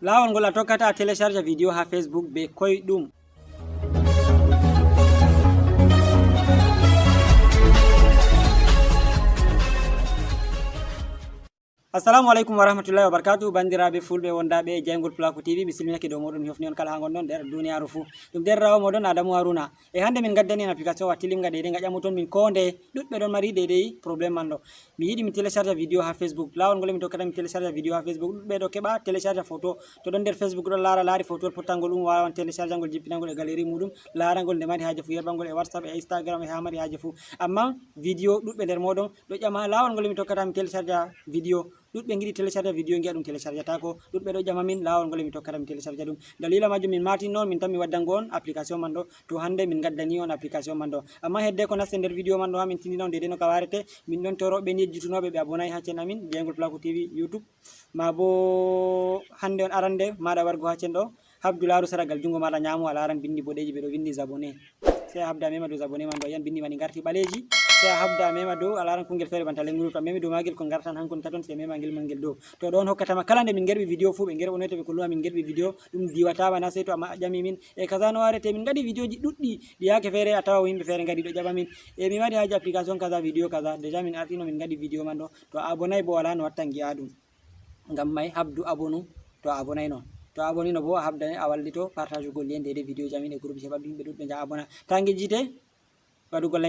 lawol ngol a tokkata a télécharge vidéo ha Facebook be koyɗum. Assalamu alaikum warahmatullahi wabarakatuh. Bandiraɓe fulɓe wondaɓe Jaygol Pulaku TV, mi silminaki dow moɗon, mi hofni on kala ha gonɗon nder duniyaru fuu. Ɗum nder rawo moɗon Adamu Haruna. E hande min gaddani en application wattilimga deydey nga ƴamuton min ko nde ɗuɗɓe ɗon mari deydey probléme man ɗo. Mi yiɗi mi télécharge vidéo ha Facebook. Lawol ngol mi tokkata mi télécharge vidéo ha Facebook. ɗuɗɓe ɗo keɓa télécharge photo to ɗon nder Facebook ɗon laari photowol pottangol ɗum wawan télécharge ngol jippinangol e galerie muɗum, larangol nde mari haje fuu, yerbangol e WhatsApp e Instagram e ha mari haje fuu. Amma vidéo ɗuɗɓe nder moɗon ɗo ƴama. Lawol ngol mi tokkata mi télécharge vidéo ɗuɗɓe giɗi télécharge vidéo giya ɗum télécharge tako, ɗuɗɓe ɗo ƴama min lawol ngol mi tokkata mi télécharge ɗum. Dalila majum min mati noon min tan mi waddango on application man ɗo, to hande min gaddani on application man ɗo. Amma hedde ko naste nder vidéo man ɗo ha min tindina on deydey no ka warete. Min ɗon toroɓe yejjutunoɓe ɓe abonayi ha chaine amin Jaygol Pulaku TV YouTube, ma bo hande on arande maɗa wargo ha chaine ɗo, habdu laru saragal jungo maɗa ñamo a laran bindi boɗeji ɓe ɗo vindi abonné. Sai a habda mema dow abonné man ɗo, yan bindi mani garti ɓaleji, sai a habda mema dow a laran kungel fere banta lenguru, to a memi dow magel ko gartan hankon taton, sai mema ngel mangel dow. To ɗon hokkatama kala nde min gerɓi vidéo fu ɓe gerɓonoyto ɓe kulluma min gerɓi vidéo ɗum diwatama na, sai to a ƴami min e kaza no warete. Min gaɗi vidéo ji ɗuɗɗi ɗi yake fere a tawa yimɓe fere gadi ɗo ƴaɓa min e mi waɗi haji application kaza vidéo kaza, déjà min artino min gaɗi vidéo man ɗo. To a abonayi bo wala no watta gi'a ɗum, ngam may habdu abonu to a abonayi non. To a abonino bo a habda a wallito partage ugol lien deydey vidéo jamin e groupe heɓa yimɓe ɗuɗɓe ja abona. Ta gejjite waɗugo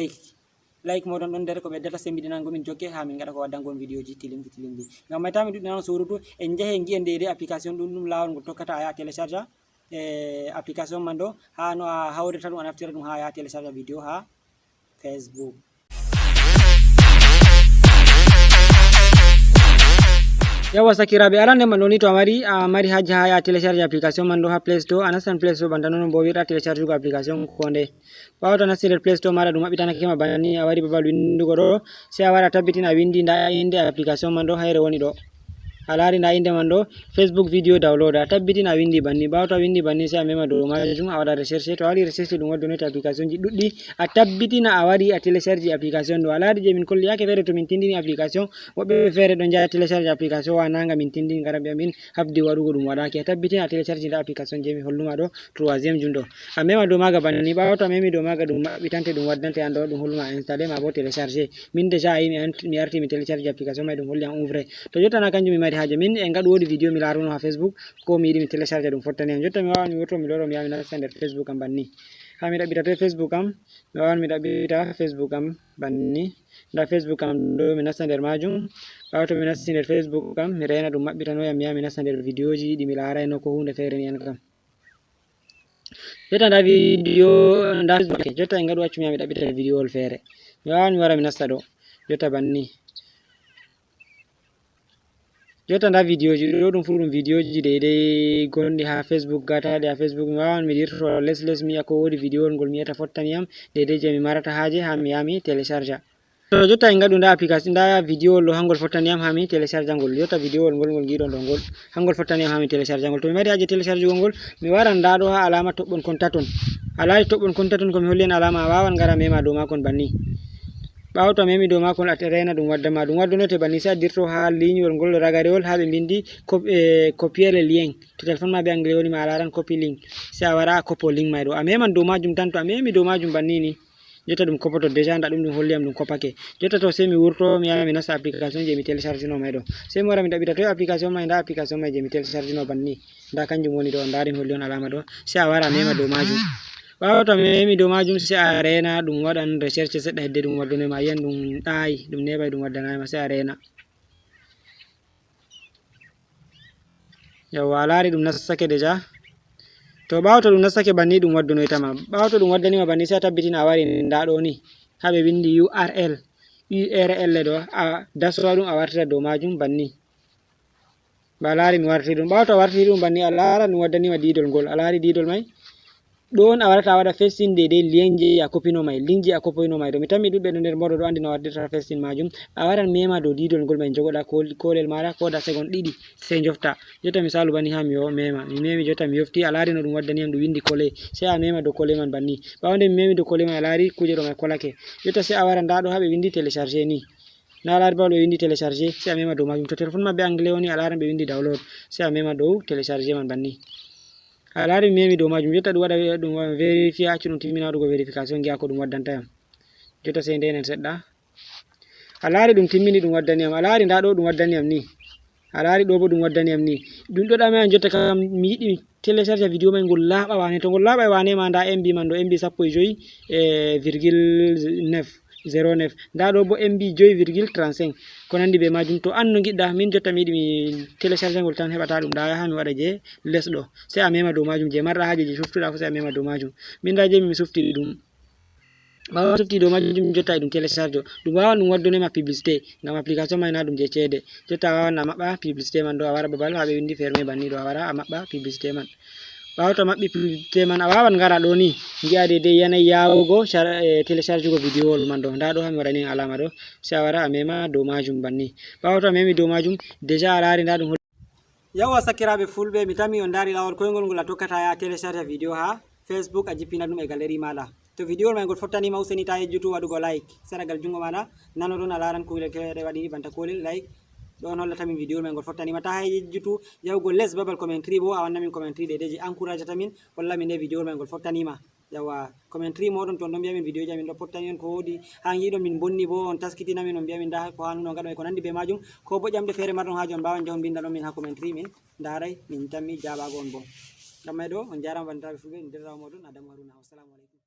like moɗon ɗon nder ko ɓeddata sembiɗinango min jokke ha min gaɗa ko waddangon vidéo ji tilimdi ngam may ta min ɗuɗɗinan surutu en jehe gi'en deydey application ɗum lawol ngol tokkata a yaha télécharge application man ɗo ha no a hawrita ɗum a naftira ɗum ha yaha télécharge vidéo ha Facebook. Yawa sakiraɓe, arande man ɗo ni to a mari haji ha ya télécharge application man ɗo ha Play Store, a nastan Play Store banta noon bo wiɗa télécharge ugo application ko nde ɓawa to nasti nder Play Store maɗa ɗum maɓɓitanakema banni a wari babal windugo ɗo, sai a wara tabbitina a windi nda inde application man ɗo hayre woni ɗo, a laari nda inde man ɗo Facebook video downloader, tabbitina a windi banni. Ɓawa to a windi banni sai a mema dow majum a waɗa recherche, to a waɗi recherche ɗum waddonoyto application ji ɗuɗɗi, a tabbitina a waɗi a télécharge application ɗo. A laari je min kolli yake fere to min tindini application woɓɓe fere ɗon jaya télécharge application wa nanga min tindini gara mbiya min habdi waɗugo ɗum waɗaki, a tabbitina a télécharge nda application je mi holluma ɗo 3e jum ɗo, a mema dow maga banni. Ɓawa to a memi dow maga ɗum maɓɓitante ɗum waddante an ɗo ɗum holluma installé ma bo télécharge. Min déjà a yi mi arti mi télécharge application mai ɗum holli an ouvre. To jottana kanjum mi mari haje min e ngaɗu wodi vidéo mi laruno ha Facebook ko mi yiɗi mi télécharge ɗum fottani am, jotta mi wawan mi wurto mi loro mi yaha mi nasta nder Facebook am banni. Ha mi ɗaɓɓita to Facebook am, mi wawan mi ɗaɓɓita Facebook am banni, nda Facebook am ɗo mi nasta nder majum. Ɓawa to mi nasti nder Facebook am mi rena ɗum maɓɓitanoyam mi yaha mi nasta nder vidéo ji ɗi mi larayno ko hunde fere ni an kam. Jotta nda vidéo nda Facebook, jotta e ngaɗu waccu mi yaha mi ɗaɓɓita vidéo wol fere, mi wawan mi wara mi nasta ɗo jotta banni. Jotta nda vidéo ji ɗo ɗum fu ɗum vidéo ji deydey gonɗi ha Facebook, gataɗi ha Facebook. Mi wawan mi dirto les mi yi'a ko wodi vidéo ngol mi yiyata fottani am deydey je mi marata haje ha mi yaha mi télécharge. To jotta en ngaɗu nda application nda vidéo ɗo hangol fottani am ha mi télécharge ngol, jotta vidéo ngol giɗon ɗo ngol hangol fottani am ha mi télécharge ngol. To mi mari haje télécharge ngol mi waran nda ɗo ha alama toɓɓon kon taton, a laari toɓɓon kon taton ko mi holli en alama, a wawan ngara mema dow makon banni. Ɓawo to a memi dow makon a rena ɗum waddama ɗum waddonote banni, sai a dirto ha lignewol ngol ragarewol ha ɓe bindi copier le lien, to téléphone ma be anglais woni ma a laran copy link, sai a wara a copo link mai ɗo a meman dow majum tan. To a memi dow majum banni ni jotta ɗum kopoto déjà nda ɗum holli am ɗum kopake. Jotta to sai mi wurto mi yaha mi nasta application je mi télécharge no mai ɗo, sai mi wara mi ɗaɓɓita to application mai, nda application mai je mi télécharge no banni, nda kanjum woni ɗo, nda ɗum holli on alama ɗo, sai a wara mema dow majum. Ɓawa to memi dow majum sai a rena ɗum waɗan recherche seɗɗa hedde ɗum waddanoyma, a yiyan ɗum ɗaayi ɗum neɓai ɗum waddanayma, sai a rena. Yawwa a laari ɗum nastake déjà. To ɓawa to ɗum nastake banni ɗum waddonoytama, ɓawa to ɗum waddanima banni sai a tabbitina a wari nda ɗo ni ha ɓe windi URL ɗo a dasowa ɗum a wartira dow majum banni. Ba a laari mi wartiri ɗum. Ɓawa to a wartiri ɗum banni a laara ɗum waddanima didol ngol, a laari didol mai ɗon a warata a waɗa festin deydey lien je a copino mai, link je a copino mai ɗo mi tammi ɗuɗɓe ɗo nder moɗo ɗo andi no waddirta festin majum. A waran mema dow didol ngol mai jogoɗa kolel maɗa ko da second ɗiɗi sai jofta. Jotta misalu banni ha mi mema, mi memi jotta mi yofti, a laari no ɗum waddani am ɗum windi kole, sai a mema dow kole man banni. Ɓawo nde mi memi dow kole mai a laari kuje ɗo mai kolake, jotta sai a wara nda ɗo ha ɓe windi télécharger ni, na laari ba ɓe windi télécharger sai a mema dow majum to téléphone mabɓe anglais woni a laran ɓe windi download sai a mema dow télécharger man banni a laari mi memi dow majum jotta ɗum waɗa ɗum vérifier accu ɗum timmina waɗugo vérification giya ko ɗum waddanta yam jotta sai ndenen seɗɗa a laari ɗum timmini ɗum waddani yam a laari nda ɗo ɗum waddani yam ni a laari ɗo bo ɗum waddani yam ni ɗum ɗo ɗami an jotta kam mi yiɗi télécharge vidéo may ngol laaɓa wane to ngol laaɓa e wane ma nda MB man ɗo MB 15,09 nda ɗo bo MB 5,35 ko nandi be majum to an no giɗɗa min jotta mi yiɗi mi télécharge ngol tan heɓata ɗum nda yaha mi waɗa je les ɗo sai a mema dow majum je marɗa haje je suftuɗa fo sai a mema dow majum min da je mi sufti ɗum ɓawa sufti dow majum jotta e ɗum télécharge ɗum wawan ɗum waddunema publicité ngam application may na ɗum je ceede jotta a wawan a maɓɓa publicité man ɗo a wara babal ha ɓe windi fermé banni ɗo a wara a maɓɓa publicité man ɓawa to maɓɓi publicité man a wawan ngara ɗo ni gi'a de yanayi yawugo télécharge go vidéo wol man ɗo nda ɗo hami waɗani alama ɗo sai a wara a mema dow majum banni ɓawa to a memi dow majum déjà a laari nda ɗum yawa sakiraɓe fulɓe mi tami on dari lawol koygol ngol a tokkata ya télécharge vidéo ha Facebook a jippina ɗum e galerie maɗa to vidéo may ngol fottanima useni ta yejjutu waɗugo like seragal jungo maɗa nano ɗon a laran kuɗe feere waɗi banta kolel like ɗon hollatamin vidéo may ngol fottanima ta yejjutu yahugo les babal commentary bo a wannamin commentary dedeji encourage tamin hollamin nde vidéo may ngol fottanima yawa commentary moɗon ton ɗon mbiyamin vidéo ji amin ɗo pottani on ko wodi ha yiɗon min bonni bo on taskitinamin on mbiyamin da ko hannuno gaɗo e ko nandi be majum ko bo ƴamɗe feere marɗon haji on mbawan jahon binda ɗon min ha commentary min daray min tammi jaɓago on bo gam may ɗo on jarama bandiraɓe fulɓe nder rawa moɗon Adamu Haruna. Wassalamu aleykum.